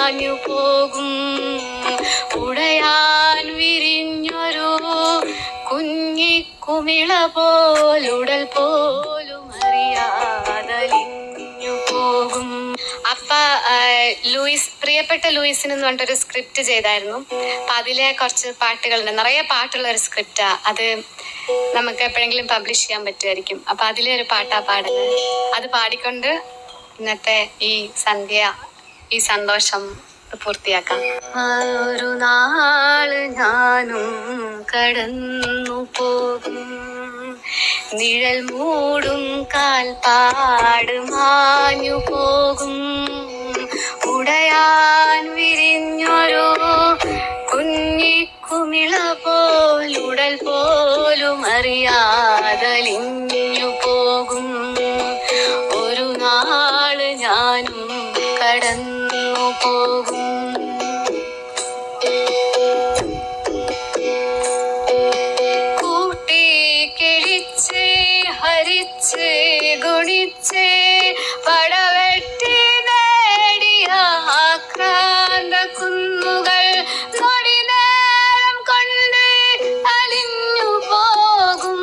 മാഞ്ഞു പോകും. ഉടയാൻ വിരിഞ്ഞൊരു കുഞ്ഞിക്കുമിള പോലുടൽ പോലും അറിയാതലിഞ്ഞു പോകും. അപ്പ പ്രിയപ്പെട്ട ലൂയിസിന് എന്ന് പറഞ്ഞിട്ടൊരു സ്ക്രിപ്റ്റ് ചെയ്തായിരുന്നു. അപ്പൊ അതിലെ കുറച്ച് പാട്ടുകളുണ്ട്, നിറയെ പാട്ടുള്ള ഒരു സ്ക്രിപ്റ്റാ അത്. നമുക്ക് എപ്പോഴെങ്കിലും പബ്ലിഷ് ചെയ്യാൻ പറ്റുമായിരിക്കും. അപ്പൊ അതിലെ ഒരു പാട്ടാ പാടുന്നത്. അത് പാടിക്കൊണ്ട് ഇന്നത്തെ ഈ സന്തോഷം പൂർത്തിയാക്കാം. ഒരു നാള് ഞാനും കടന്നു പോകും, നിഴൽ മൂടും കാൽപ്പാട് മാഞ്ഞു പോകും. ഉടയാൻ വിരിഞ്ഞൊരു കുഞ്ഞിക്കുമിള പോലുടൽ പോലും അറിയാതലിഞ്ഞു പോകും. ഒരു നാള് ഞാനും കടന്നു പോകും. കൂട്ടി കിളിച്ച് ഹരിച്ച് ഗുണിച്ച് പടവെട്ടി നേടിയ ആക്രാന്ത കുന്നുകൾ നൊടി നേരം കൊണ്ട് അലിഞ്ഞു പോകും.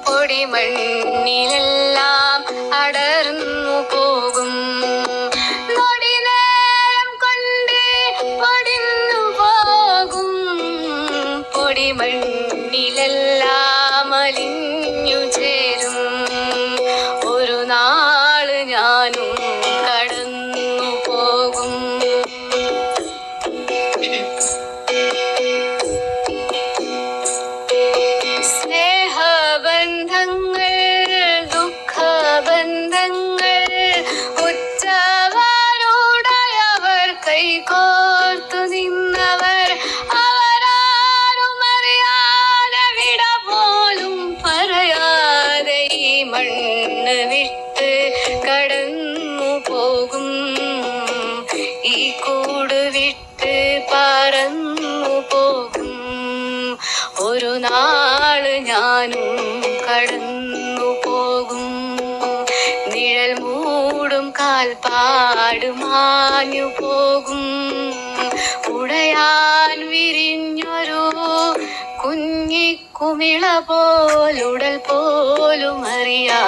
പൊടിമണ്ണിലെല്ലാം അടർന്നു പോകും. നൊടി നേരം കൊണ്ട് പൊടിഞ്ഞു പോകും. പൊടിമണ്ണിലെല്ലാം അലിഞ്ഞു ചേരും. ഒരു നാള് ഞാനും കടന്നു പോകും. സ്നേഹബന്ധങ്ങൾ ദുഃഖബന്ധങ്ങൾ ഉറ്റവരോടയവർ കൈകോർത്തു നിന്നവർ അവരാരും അറിയാതെ വിട പോലും പറയാതെ ഈ മണ്ണ് വിട്ട് കടന്നു പോകും. ഈ കൂട് വിട്ട് പറന്നു പോകും. ഒരു നാള് ഞാനും കടന്നു പോകും. നിഴൽ മൂടും കാൽപ്പാട് മാഞ്ഞു പോകും. ഉടയാൻ വിരിഞ്ഞൊരു കുഞ്ഞിക്കുമിള പോലുടൽ പോലും അറിയാ